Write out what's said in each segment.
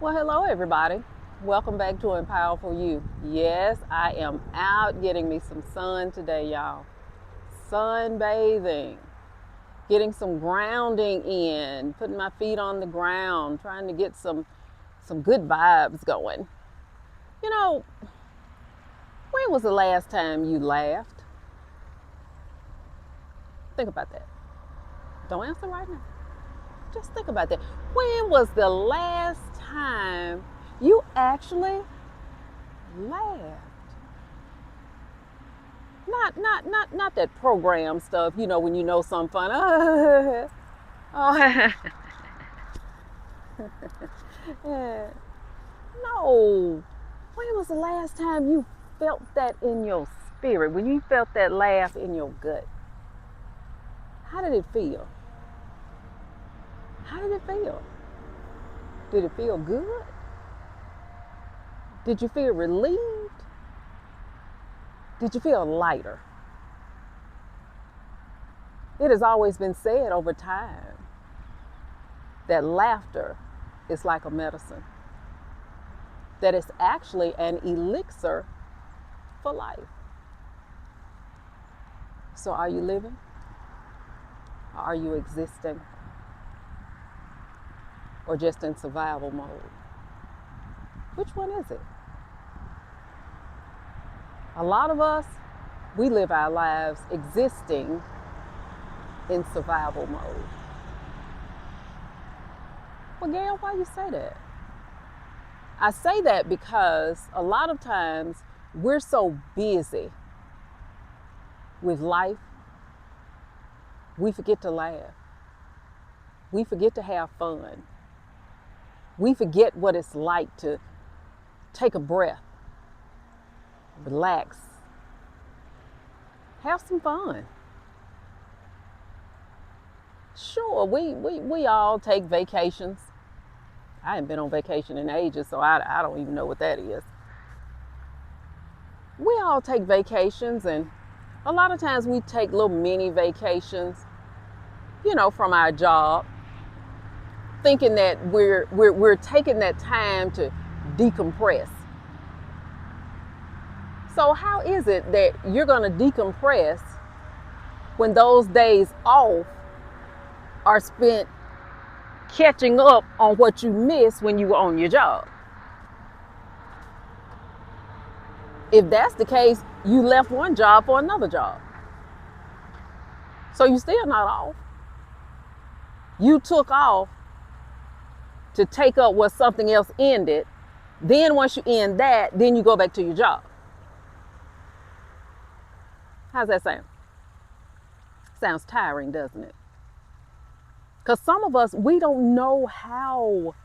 Well, hello, everybody. Welcome back to Empower for You. Yes, I am out getting me some sun today, y'all. Sunbathing, getting some grounding in, putting my feet on the ground, trying to get some good vibes going. You know, when was the last time you laughed? Think about that. Don't answer right now. Just think about that. When was the last time you actually laughed? Not that program stuff, when you know some fun. Oh, no. When was the last time you felt that in your spirit? When you felt that laugh in your gut? How did it feel? How did it feel? Did it feel good? Did you feel relieved? Did you feel lighter? It has always been said over time that laughter is like a medicine, that it's actually an elixir for life. So, are you living? Or are you existing? Or just in survival mode? Which one is it? A lot of us, we live our lives existing in survival mode. Well, Gail, why you say that? I say that because a lot of times we're so busy with life, we forget to laugh. We forget to have fun. We forget what it's like to take a breath, relax, have some fun. Sure, we all take vacations. I haven't been on vacation in ages, so I don't even know what that is. We all take vacations, and a lot of times we take little mini vacations, from our job, thinking that we're taking that time to decompress. So how is it that you're going to decompress when those days off are spent catching up on what you missed when you were on your job? If that's the case, you left one job for another job. So you're still not off. You took off to take up what something else ended. Then once you end that, then you go back to your job. How's that sound? Sounds tiring, doesn't it? Because some of us, we don't know how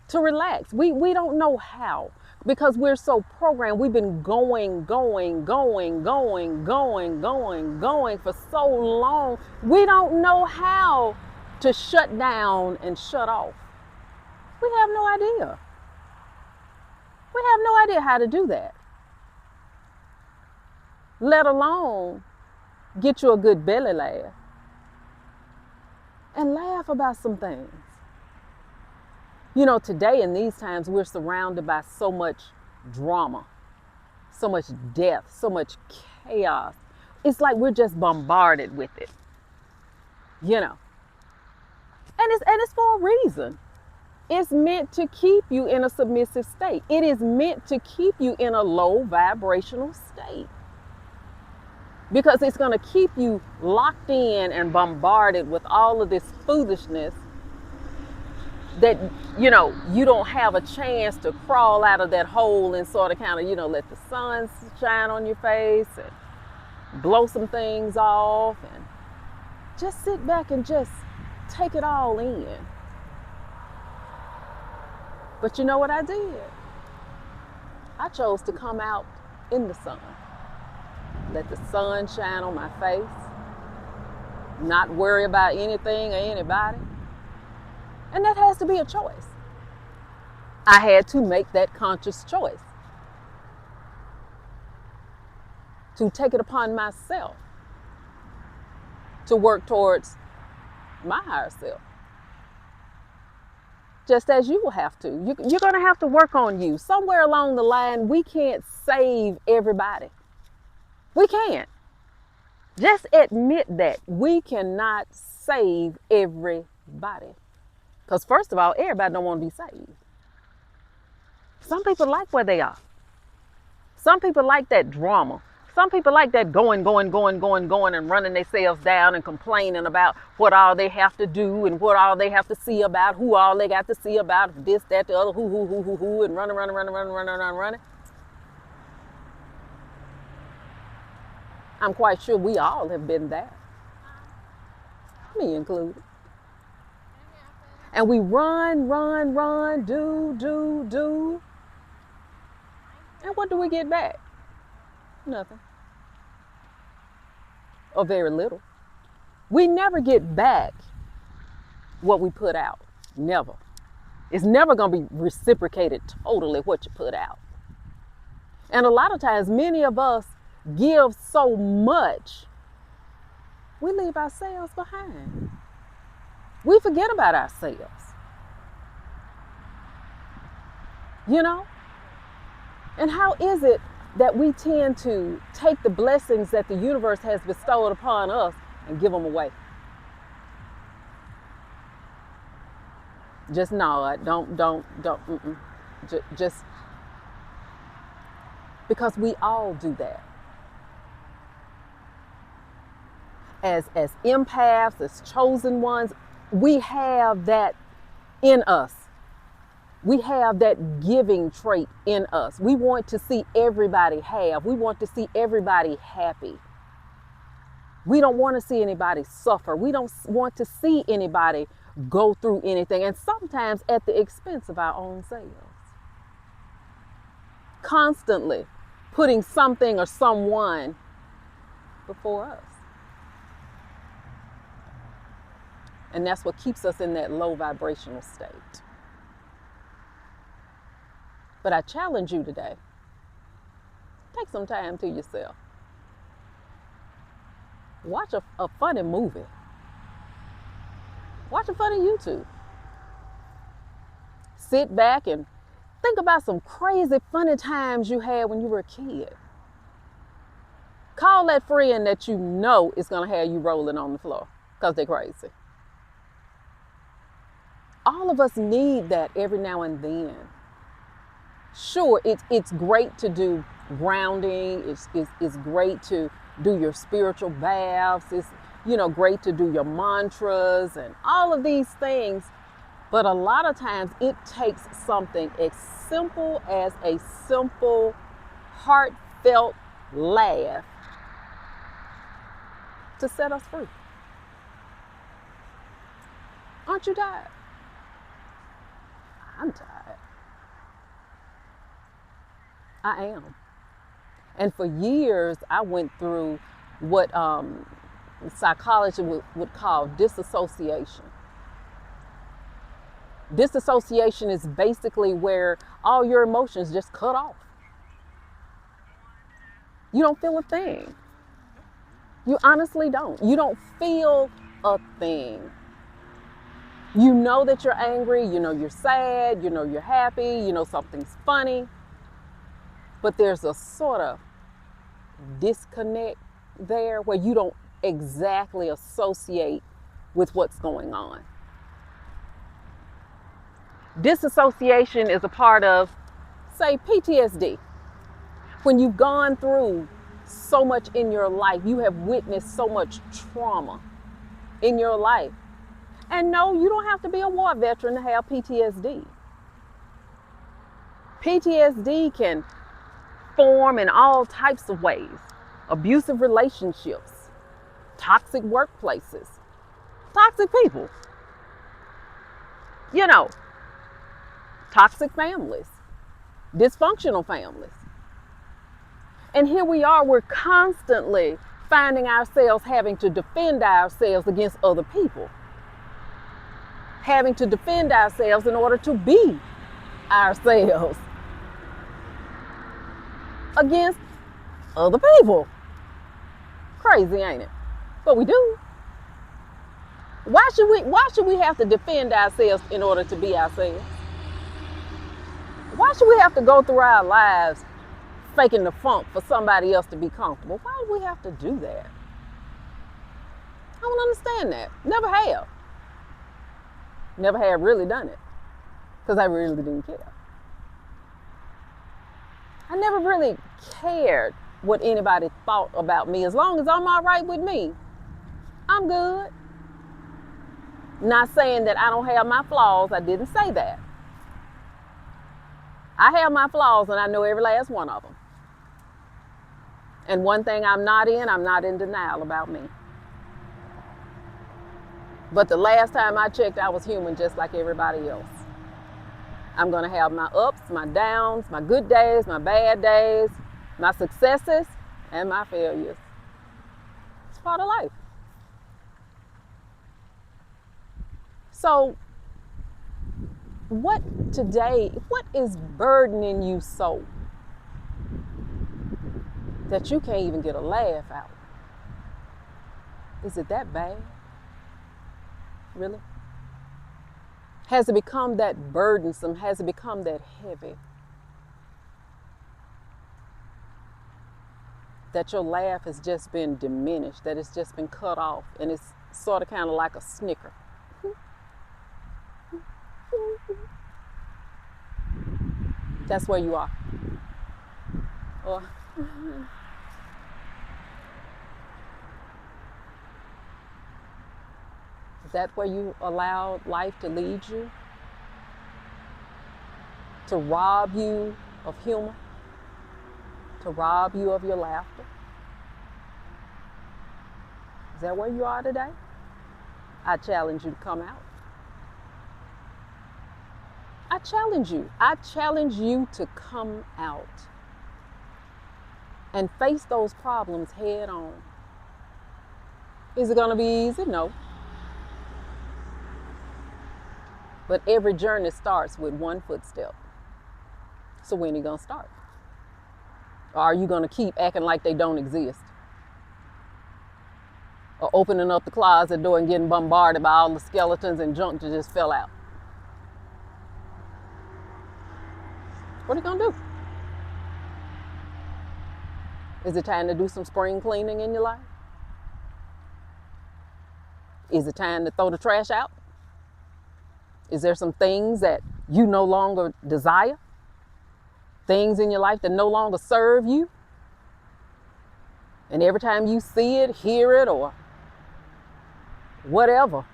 to relax. We don't know how because we're so programmed. We've been going for so long. We don't know how to shut down and shut off. We have no idea. We have no idea how to do that. Let alone get you a good belly laugh and laugh about some things. Today in these times, we're surrounded by so much drama, so much death, so much chaos. It's like we're just bombarded with it, And it's for a reason. It's meant to keep you in a submissive state. It is meant to keep you in a low vibrational state. Because it's going to keep you locked in and bombarded with all of this foolishness that you don't have a chance to crawl out of that hole and sort of kind of let the sun shine on your face and blow some things off and just sit back and just take it all in. But you know what I did? I chose to come out in the sun, let the sun shine on my face, not worry about anything or anybody. And that has to be a choice. I had to make that conscious choice to take it upon myself to work towards my higher self. just as you will have to. You're going to have to work on you. Somewhere along the line, we can't save everybody. We can't. Just admit that. We cannot save everybody. Because first of all, everybody don't want to be saved. Some people like where they are. Some people like that drama. Some people like that going, and running themselves down and complaining about what all they have to do and what all they have to see about, who all they got to see about, this, that, the other, who, and running. I'm quite sure we all have been there, me included. And we run, do. And what do we get back? Nothing. Or very little. We never get back what we put out. Never. It's never going to be reciprocated totally what you put out. And a lot of times, many of us give so much, we leave ourselves behind. We forget about ourselves. You know? And how is it that we tend to take the blessings that the universe has bestowed upon us and give them away? Just nod. Don't. Just because we all do that. As empaths, as chosen ones, we have that in us. We have that giving trait in us. We want to see everybody have. We want to see everybody happy. We don't want to see anybody suffer. We don't want to see anybody go through anything, and sometimes at the expense of our own selves. Constantly putting something or someone before us. And that's what keeps us in that low vibrational state. But I challenge you today, take some time to yourself. Watch a funny movie. Watch a funny YouTube. Sit back and think about some crazy funny times you had when you were a kid. Call that friend that you know is going to have you rolling on the floor because they're crazy. All of us need that every now and then. Sure, it's great to do grounding. It's great to do your spiritual baths. It's great to do your mantras and all of these things. But a lot of times it takes something as simple as a simple, heartfelt laugh to set us free. Aren't you tired? I'm tired. I am. And for years, I went through what psychology would call disassociation. Disassociation is basically where all your emotions just cut off. You don't feel a thing. You honestly don't. You don't feel a thing. You know that you're angry, you're sad, you're happy, something's funny. But there's a sort of disconnect there where you don't exactly associate with what's going on. Disassociation is a part of, say, PTSD. When you've gone through so much in your life, you have witnessed so much trauma in your life. And no, you don't have to be a war veteran to have PTSD. PTSD can form in all types of ways. Abusive relationships, toxic workplaces, toxic people, toxic families, dysfunctional families. And here we are, we're constantly finding ourselves having to defend ourselves against other people, having to defend ourselves in order to be ourselves against other people. Crazy, ain't it? But we do. Why should we have to defend ourselves in order to be ourselves? Why should we have to go through our lives faking the funk for somebody else to be comfortable? Why do we have to do that? I don't understand that. Never have. Never have really done it. Because I really didn't care. I never really cared what anybody thought about me. As long as I'm all right with me, I'm good. Not saying that I don't have my flaws. I didn't say that. I have my flaws and I know every last one of them. And one thing I'm not in denial about me. But the last time I checked, I was human just like everybody else. I'm going to have my ups, my downs, my good days, my bad days, my successes, and my failures. It's part of life. So, what is burdening you so that you can't even get a laugh out? Is it that bad? Really? Has it become that burdensome? Has it become that heavy? That your laugh has just been diminished, that it's just been cut off, and it's sort of kind of like a snicker. That's where you are. Or is that where you allowed life to lead you? To rob you of humor? To rob you of your laughter? Is that where you are today? I challenge you to come out. I challenge you. I challenge you to come out and face those problems head on. Is it going to be easy? No. But every journey starts with one footstep. So when are you going to start? Or are you going to keep acting like they don't exist? Or opening up the closet door and getting bombarded by all the skeletons and junk that just fell out? What are you going to do? Is it time to do some spring cleaning in your life? Is it time to throw the trash out? Is there some things that you no longer desire? Things in your life that no longer serve you? And every time you see it, hear it, or whatever,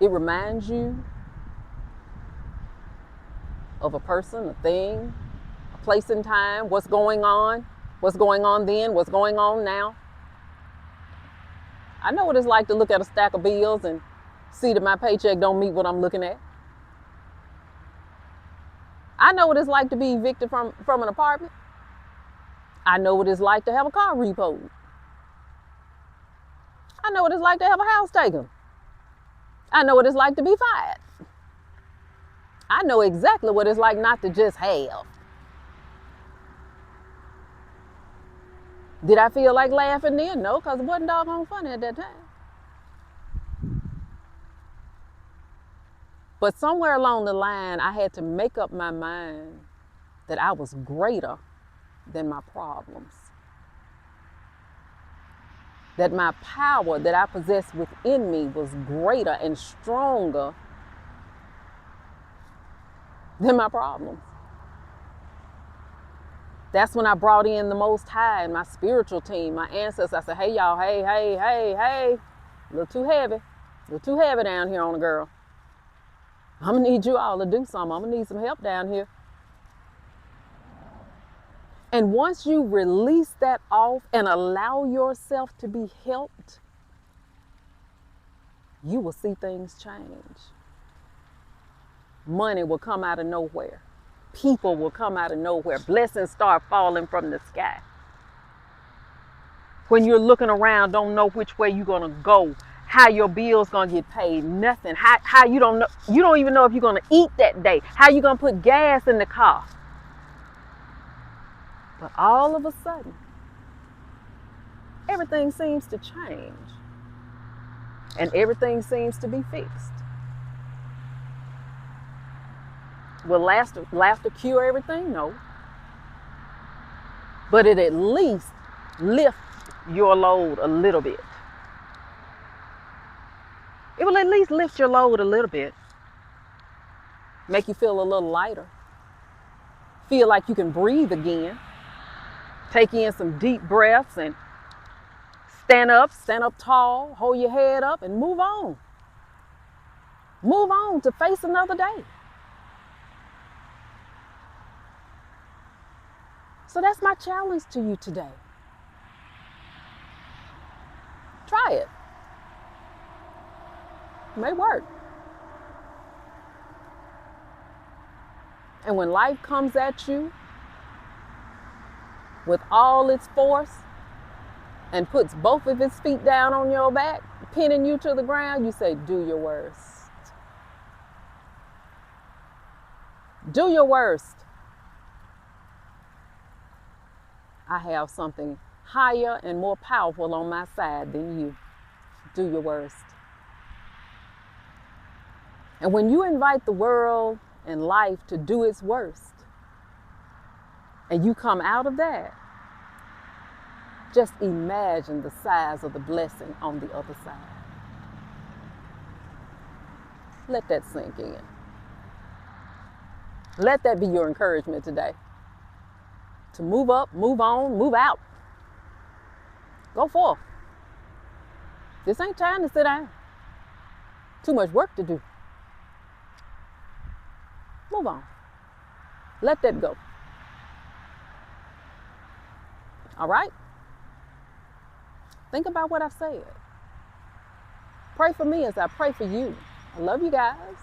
it reminds you of a person, a thing, a place in time, what's going on then, what's going on now. I know what it's like to look at a stack of bills and see that my paycheck don't meet what I'm looking at. I know what it's like to be evicted from an apartment. I know what it's like to have a car repoed. I know what it's like to have a house taken. I know what it's like to be fired. I know exactly what it's like not to just have. Did I feel like laughing then? No, because it wasn't doggone funny at that time. But somewhere along the line, I had to make up my mind that I was greater than my problems. That my power that I possessed within me was greater and stronger than my problems. That's when I brought in the Most High and my spiritual team, my ancestors. I said, hey, y'all, hey. A little too heavy down here on the girl. I'm going to need you all to do something. I'm going to need some help down here. And once you release that off and allow yourself to be helped, you will see things change. Money will come out of nowhere. People will come out of nowhere. Blessings start falling from the sky. When you're looking around, don't know which way you're going to go, how your bill's going to get paid, nothing. How you don't know, you don't even know if you're going to eat that day, how you going to put gas in the car. But all of a sudden, everything seems to change. and everything seems to be fixed. Will laughter cure everything? No. But it at least lift your load a little bit. It will at least lift your load a little bit. Make you feel a little lighter. Feel like you can breathe again. Take in some deep breaths and stand up tall, hold your head up and move on. Move on to face another day. So that's my challenge to you today. Try it. It may work. And when life comes at you with all its force and puts both of its feet down on your back, pinning you to the ground, you say, do your worst. Do your worst. I have something higher and more powerful on my side than you. Do your worst. And when you invite the world and life to do its worst, and you come out of that, just imagine the size of the blessing on the other side. Let that sink in. Let that be your encouragement today. To move up, move on, move out. Go forth. This ain't time to sit down. Too much work to do. Move on. Let that go. All right? Think about what I said. Pray for me as I pray for you. I love you guys.